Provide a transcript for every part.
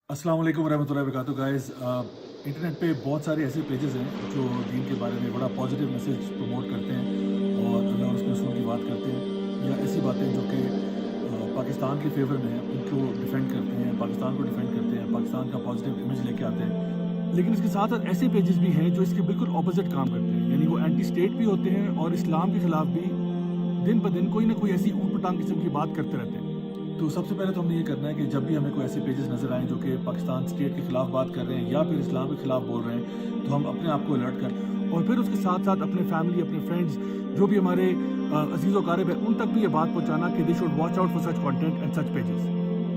अस्सलाम वालेकुम रहमतुल्लाहि वबरकातुहू गाइस। इंटरनेट पे बहुत सारे ऐसे पेजेस हैं जो दीन के बारे में बड़ा पॉजिटिव मैसेज प्रमोट करते हैं और अल्लाह और उसके रसूल की बात करते हैं, या ऐसी बातें जो कि पाकिस्तान के फेवर में हैं उनको डिफेंड करते हैं, पाकिस्तान को डिफेंड करते हैं, पाकिस्तान का पॉजिटिव इमेज लेके आते हैं। लेकिन इसके साथ साथ ऐसे पेजेस भी हैं जो इसके बिल्कुल ऑपोजिट काम करते हैं, यानी वो एंटी स्टेट भी होते हैं और इस्लाम के खिलाफ भी दिन ब दिन कोई ना कोई ऐसी ऊट पटांग किस्म की बात करते रहते हैं। तो सबसे पहले तो हमने ये करना है कि जब भी हमें कोई ऐसे पेजेस नज़र आएँ जो कि पाकिस्तान स्टेट के खिलाफ बात कर रहे हैं या फिर इस्लाम के खिलाफ बोल रहे हैं, तो हम अपने आप को अलर्ट करें और फिर उसके साथ साथ अपने फैमिली, अपने फ्रेंड्स, जो भी हमारे अजीज़ व क़ारिब है, उन तक भी ये बात पहुँचाना कि they should watch out for such content and such pages.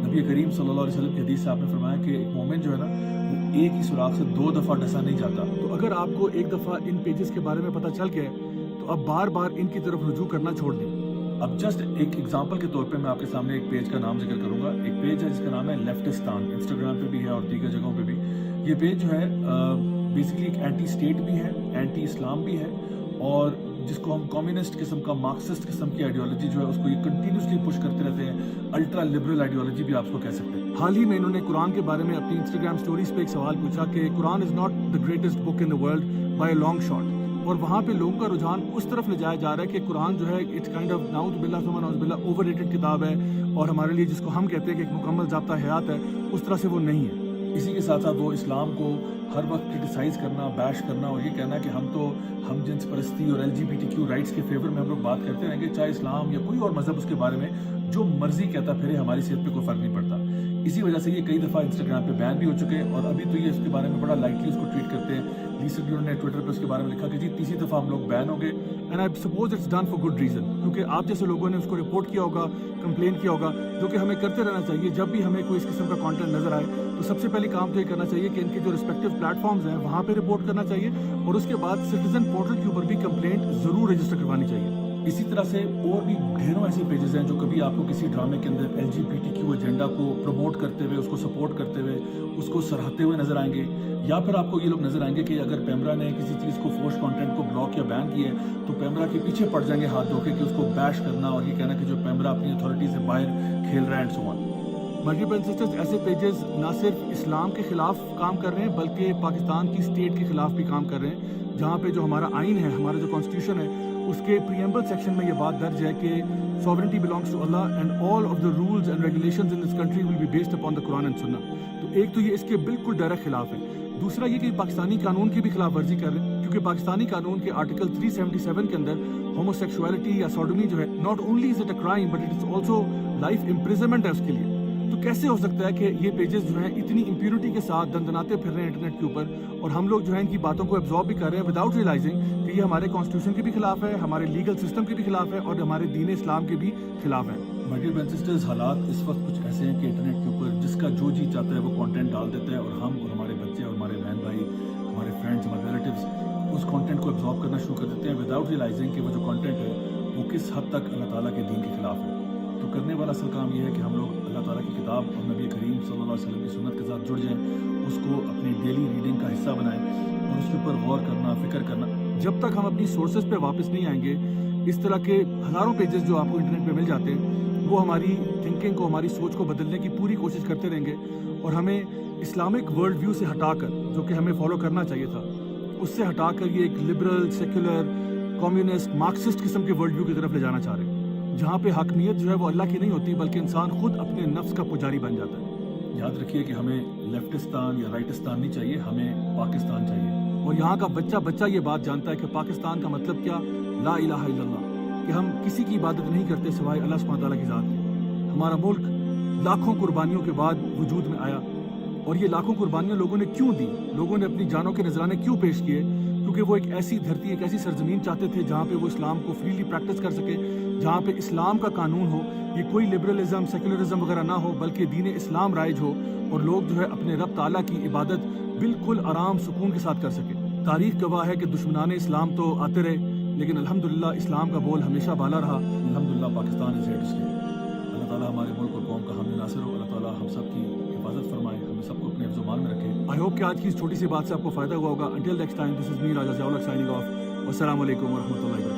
नबी करीम सल्लल्लाहु अलैहि वसल्लम की हदीस से आपने फरमाया कि एक मोमिन जो है ना, वो एक ही सुराख से 2 दफ़ा डसा नहीं जाता। तो अगर आपको एक दफ़ा इन पेजेस के बारे में पता चल गया है तो अब बार बार इनकी तरफ रुजू करना छोड़ दें। अब जस्ट एक एग्जांपल के तौर पे मैं आपके सामने एक पेज का नाम जिक्र करूंगा। एक पेज है जिसका नाम है लेफ्टिस्तान, इंस्टाग्राम पे भी है और दीगर जगहों पे भी। ये पेज जो है बेसिकली एक एंटी स्टेट भी है, एंटी इस्लाम भी है, और जिसको हम कम्युनिस्ट किस्म का, मार्क्सिस्ट किस्म की आइडियोलॉजी जो है उसको ये कंटिन्यूसली पुश करते रहते हैं। अल्ट्रा लिबरल आइडियोलॉजी भी आप उसको कह सकते हैं। हाल ही में इन्होंने कुरान के बारे में अपनी इंस्टाग्राम स्टोरीज पे एक सवाल पूछा कि Quran is not the greatest book in the world by a long shot, और वहाँ पे लोगों का रुझान उस तरफ ले जाया जा रहा है कि कुरान जो है इट्स काइंड ऑफ नाउज़ुबिल्लाह ओवररेटेड किताब है, और हमारे लिए जिसको हम कहते हैं कि एक मुकम्मल ज़ाब्ता हयात है, उस तरह से वो नहीं है। इसी के साथ साथ वो इस्लाम को हर वक्त क्रिटिसाइज करना, बैश करना और ये कहना कि हम जिन्स परस्ती और LGBTQ राइट्स के फेवर में हम लोग बात करते रहेंगे, चाहे इस्लाम या कोई और मजहब उसके बारे में जो मर्जी कहता फिरे, हमारी सेहत पे कोई फ़र्क नहीं पड़ता। इसी वजह से ये कई दफ़ा इंस्टाग्राम पे बैन भी हो चुके हैं, और अभी तो ये उसके बारे में बड़ा लाइटली उसको ट्वीट करते हैं। रिसेंटली उन्होंने ट्विटर पे उसके बारे में लिखा कि जी तीसरी दफ़ा हम लोग बैन हो गए, and I suppose it's done for good reason, क्योंकि आप जैसे लोगों ने उसको रिपोर्ट किया होगा, कंप्लेन किया होगा, जो कि हमें करते रहना चाहिए। जब भी हमें कोई इस किस्म का कंटेंट नजर आए तो सबसे पहले काम तो ये करना चाहिए कि इनके जो रिस्पेक्टिव प्लेटफॉर्म्स हैं वहाँ पे रिपोर्ट करना चाहिए, और उसके बाद सिटीजन पोर्टल के ऊपर भी कंप्लेंट ज़रूर रजिस्टर करवानी चाहिए। इसी तरह से और भी ढेरों ऐसे पेजेस हैं जो कभी आपको किसी ड्रामे के अंदर LGBTQ एजेंडा को प्रमोट करते हुए, उसको सपोर्ट करते हुए, उसको सराहते हुए नजर आएंगे, या फिर आपको ये लोग नजर आएंगे कि अगर पेमरा ने किसी चीज़ को, फोर्स कंटेंट को ब्लॉक या बैन किया है, तो पेमरा के पीछे पड़ जाएंगे हाथ धो के कि उसको बैश करना और ये कहना कि जो पेमरा अपनी अथॉरिटी से बाहर खेल रहा है and so on. My dear brothers and sisters, ऐसे पेजेस ना सिर्फ इस्लाम के खिलाफ काम कर रहे हैं बल्कि पाकिस्तान की स्टेट के खिलाफ भी काम कर रहे हैं, जहाँ पे जो हमारा आइन है, हमारा जो कॉन्स्टिट्यूशन है, उसके प्रीएम्बल सेक्शन में ये बात दर्ज है कि sovereignty belongs to Allah and all of the rules and regulations in this country will be based upon the Quran and Sunnah. तो एक तो ये इसके बिल्कुल डायरेक्ट खिलाफ है। दूसरा ये कि पाकिस्तानी कानून की भी खिलाफ वर्जी कर रहे हैं, क्योंकि पाकिस्तानी कानून के आर्टिकल 377 के अंदर होमोसेक्सुअलिटी या सोडोमी जो है, not only is it a crime but it is also life imprisonment है उसके लिए। तो कैसे हो सकता है कि ये पेजेस जो हैं इतनी इम्प्यूनिटी के साथ दंदनाते फिर रहे हैं इंटरनेट के ऊपर, और हम लोग जो है इनकी बातों को एब्जॉर्ब भी कर रहे हैं विदाउट रियलाइजिंग कि ये हमारे कॉन्स्टिट्यूशन के भी खिलाफ है, हमारे लीगल सिस्टम के भी खिलाफ है, और हमारे दीन इस्लाम के भी खिलाफ है। My dear brothers and sisters, हालात इस वक्त कुछ ऐसे हैं कि इंटरनेट के ऊपर जिसका जो जी चाहता है वो कंटेंट डाल देता है, और हम और हमारे बच्चे और हमारे बहन भाई, हमारे फ्रेंड्स, हमारे रिलेटिव्स उस कंटेंट को एब्जॉर्ब करना शुरू कर देते हैं विदाउट रियलाइजिंग कि वो जो कंटेंट है वो किस हद तक अल्लाह ताला के दीन के खिलाफ है। तो करने वाला असल काम ये है कि हम लोग अल्लाह ताला की किताब और नबी करीम सल्लल्लाहु अलैहि वसल्लम की सुन्नत के साथ जुड़ जाएं, उसको अपनी डेली रीडिंग का हिस्सा बनाएं और उसके ऊपर गौर करना, फिक्र करना। जब तक हम अपनी सोर्सेज पे वापस नहीं आएंगे, इस तरह के हज़ारों पेजेस जो आपको इंटरनेट पे मिल जाते हैं, वो हमारी थिंकिंग को, हमारी सोच को बदलने की पूरी कोशिश करते रहेंगे, और हमें इस्लामिक वर्ल्ड व्यू से हटाकर, जो कि हमें फॉलो करना चाहिए था, उससे हटाकर ये एक लिबरल, सेक्युलर, कम्युनिस्ट, मार्क्सिस्ट किस्म के वर्ल्ड व्यू की तरफ ले जाना चाह रहे हैं, जहाँ पे हकमियत जो है वो अल्लाह की नहीं होती बल्कि इंसान खुद अपने नफ्स का पुजारी बन जाता है। याद रखिए कि हमें लेफ्टिस्तान या राइटिस्तान नहीं चाहिए, हमें पाकिस्तान चाहिए। और यहाँ का बच्चा ये बात जानता है कि पाकिस्तान का मतलब क्या, ला इलाहा इल्लल्लाह, कि हम किसी की इबादत नहीं करते सिवाय अल्लाह सुब्हानहू तआला की ज़ात की। हमारा मुल्क लाखों कुर्बानियों के बाद वजूद में आया, और ये लाखों कुर्बानियाँ लोगों ने क्यों दी, लोगों ने अपनी जानों के नजराने क्यों पेश किए, क्योंकि वो एक ऐसी धरती, एक ऐसी सरजमीन चाहते थे जहाँ पे वो इस्लाम को फ्रीली प्रैक्टिस कर सके, जहाँ पे इस्लाम का कानून हो, ये कोई लिबरलिज्म, सेक्युलरिज्म वगैरह ना हो, बल्कि दीन इस्लाम राइज हो, और लोग जो है अपने रब ताला की इबादत बिल्कुल आराम सुकून के साथ कर सके। तारीख गवाह है कि दुश्मनाने इस्लाम तो आते रहे, लेकिन अल्हम्दुलिल्लाह इस्लाम का बोल हमेशा बाला रहा। अल्हम्दुलिल्लाह Pakistan is here to stay. Allah ताला हमारे मुल्क और कौम का हामी नासिर हो। अल्लाह ताला हम सब की हिफाजत फरमाए, हमें सबको अपने हिफ्ज़-ओ-मान में रखे। आई होप कि आज की इस छोटी सी बात से आपको फ़ायदा हुआ होगा। Until next time, this is me Raja Ziaul Haq signing of. वस्सलामु अलैकुम व रहमतुल्लाहि व बरकातहू।